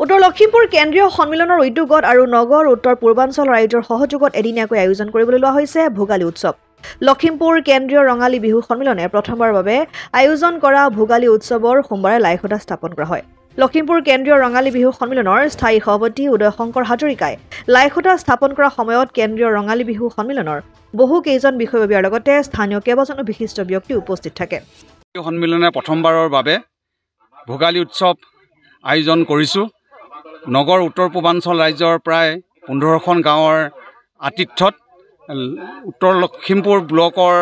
উত্তৰ লখিমপুৰ কেন্দ্ৰীয় সন্মিলনৰ উদ্যোগত আৰু নগৰ উত্তৰ পূৰ্বাঞ্চল ৰাজ্যৰ সহযোগত এদিনীয়াকৈ আয়োজন কৰিবলৈ লোৱা হৈছে ভোগালী উৎসৱ। লখিমপুৰ কেন্দ্ৰীয় ৰঙালী বিহু সন্মিলনে প্ৰথমবাৰৰ বাবে আয়োজন কৰা ভোগালী উৎসৱৰ সোমবাৰে লাইখুঁটা স্থাপন কৰা হয়। লখিমপুৰ কেন্দ্ৰীয় ৰঙালী বিহু সন্মিলনৰ স্থায়ী সভাপতি উদয় শংকৰ হাজৰিকাই লাইখুঁটা স্থাপন কৰাৰ সময়ত কেন্দ্ৰীয় ৰঙালী বিহু সন্মিলনৰ বহু কেইজন বিষয়ববীয়াৰ লগতে স্থানীয় কেইবাজনো বিশিষ্ট ব্যক্তি উপস্থিত থাকে। সন্মিলনে প্ৰথমবাৰৰ বাবে ভোগালী উৎসৱ আয়োজন কৰিছোঁ। নগৰ উত্তৰ পূৰ্বাঞ্চল ৰাজ্যৰ প্ৰায় 15খন গাঁৱৰ আতিথ্যত উত্তৰ লখিমপুৰ ব্লকৰ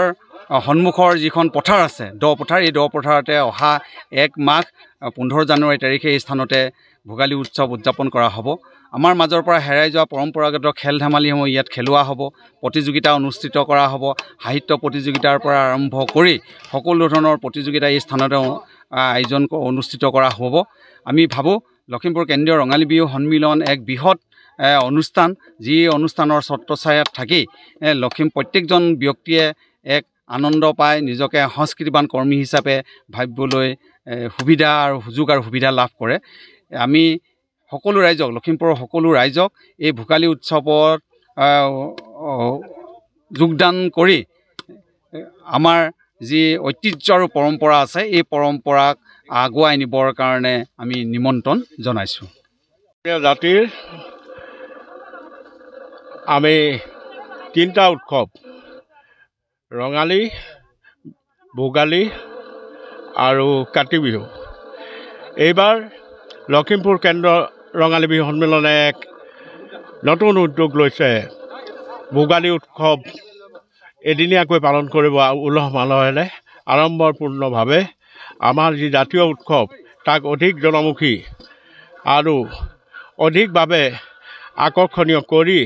সন্মুখৰ যিখন পথাৰ আছে দ পথাৰ, এই দ পথাৰতে অহা 1 মাঘ 15 জানুৱাৰী তাৰিখে এই স্থানতে ভোগালী উৎসৱ উদযাপন কৰা হ'ব। আমাৰ মাজৰ পৰা হেৰাই যোৱা পৰম্পৰাগত খেল ধেমালিসমূহ ইয়াত খেলোৱা হ'ব, প্ৰতিযোগিতা অনুষ্ঠিত কৰা হ'ব। সাহিত্য প্ৰতিযোগিতাৰ পৰা আৰম্ভ কৰি সকলো ধৰণৰ প্ৰতিযোগিতা এই স্থানতে অনুষ্ঠিত কৰা হ'ব। আমি ভাবোঁ লখিমপুৰ কেন্দ্ৰীয় ৰঙালী বিহু সন্মিলন এক বৃহৎ অনুষ্ঠান, যি অনুষ্ঠানৰ ছত্ৰছায়াত থাকি প্ৰত্যেকজন ব্যক্তিয়ে এক আনন্দ পায়, নিজকে সংস্কৃতিবান কৰ্মী হিচাপে ভাবিবলৈ সুবিধা আৰু সুযোগ আৰু সুবিধা লাভ কৰে। আমি সকলো ৰাইজক, লখিমপুৰৰ সকলো ৰাইজক এই ভোগালী উৎসৱত যোগদান কৰি আমাৰ যি ঐতিহ্য আৰু পৰম্পৰা আছে, এই পৰম্পৰাক আগুৱাই নিবৰ কাৰণে আমি নিমন্ত্ৰণ জনাইছোঁ। জাতিৰ আমি 3টা উৎসৱ, ৰঙালী, ভোগালী আৰু কাতি বিহু। এইবাৰ লখিমপুৰ কেন্দ্ৰ ৰঙালী বিহু সন্মিলনে এক নতুন উদ্যোগ লৈছে। ভোগালী উৎসৱ এদিনীয়াকৈ পালন কৰিব উলহ মালহেৰে আড়ম্বৰপূৰ্ণভাৱে। আমাৰ যি জাতীয় উৎসৱ তাক অধিক জনমুখী আৰু অধিকভাৱে আকৰ্ষণীয় কৰি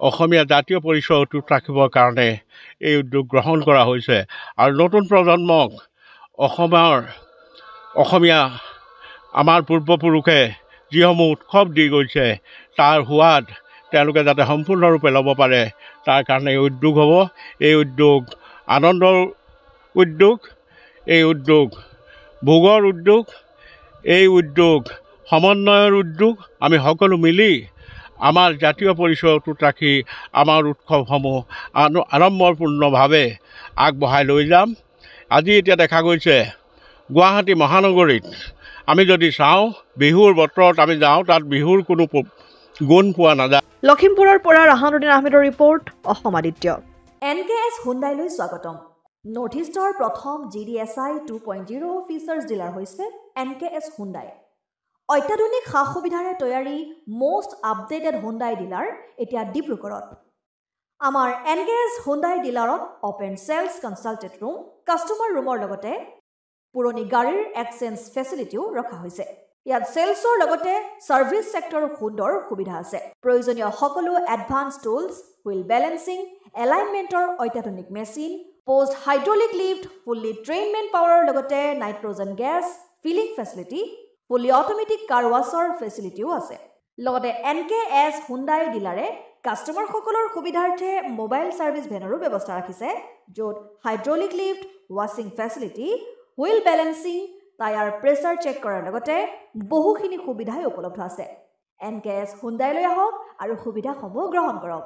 অসমীয়া জাতীয় পৰিচয় অটুট ৰাখিবৰ কাৰণে এই উদ্যোগ গ্ৰহণ কৰা হৈছে। আৰু নতুন প্ৰজন্মক অসমীয়া আমাৰ পূৰ্বপুৰুষে যিসমূহ উৎসৱ দি গৈছে তাৰ সোৱাদ তেওঁলোকে যাতে সম্পূৰ্ণৰূপে ল'ব পাৰে, তাৰ কাৰণে এই উদ্যোগ হ'ব। এই উদ্যোগ আনন্দৰ উদ্যোগ, এই উদ্যোগ ভোগৰ উদ্যোগ, এই উদ্যোগ সমন্বয়ৰ উদ্যোগ। আমি সকলো মিলি আমাৰ জাতীয় পৰিচয় অটুট ৰাখি আমাৰ উৎসৱসমূহ আড়ম্বৰপূৰ্ণভাৱে আগবঢ়াই লৈ যাম। আজি এতিয়া দেখা গৈছে গুৱাহাটী মহানগৰীত আমি যদি চাওঁ, বিহুৰ বতৰত আমি যাওঁ, তাত বিহুৰ কোনো গুণ পোৱা নাযায়। লখিমপুৰৰ পৰা ৰাহানুদ্দিন আহমেদৰ ৰিপৰ্ট, অসম আদিত্য। NKS হুণ্ডাইলৈ স্বাগতম। নৰ্থ ইষ্টৰ প্ৰথম GDSI 2.0 ফিচাৰ্ছ ডিলাৰ হৈছে NKS হুণ্ডাই। অত্যাধুনিক সা সুবিধাৰে তৈয়াৰী মষ্ট আপডেটেড হুণ্ডাই ডিলাৰ এতিয়া ডিব্ৰুগড়ত। আমাৰ NKS হুণ্ডাই ডিলাৰত open sales consulted room, customer ৰুমৰ লগতে পুৰণি গাড়ীৰ এক্সচেঞ্জ ফেচিলিটিও ৰখা হৈছে। ইয়াত চেলছৰ লগতে ছাৰ্ভিচ ছেক্টৰৰ সুন্দৰ সুবিধা আছে। প্ৰয়োজনীয় সকলো এডভান্স টুলছ, হুইল বেলেন্সিং, এলাইনমেণ্টৰ অত্যাধুনিক machine, post hydraulic lift, fully trained man পাৱাৰৰ লগতে nitrogen gas filling facility, fully automatic car ৱাছৰ ফেচিলিটিও আছে। লগতে NKS হুণ্ডাই ডিলাৰে কাষ্টমাৰসকলৰ সুবিধাৰ্থে মোবাইল ছাৰ্ভিচ ভেনৰো ব্যৱস্থা ৰাখিছে, য'ত হাইড্ৰলিক লিফ্ট, ৱাছিং facility, wheel balancing, tyre pressure check কৰাৰ লগতে বহুখিনি সুবিধাই উপলব্ধ আছে। NKS হুণ্ডাইলৈ আহক আৰু সুবিধাসমূহ গ্ৰহণ কৰক।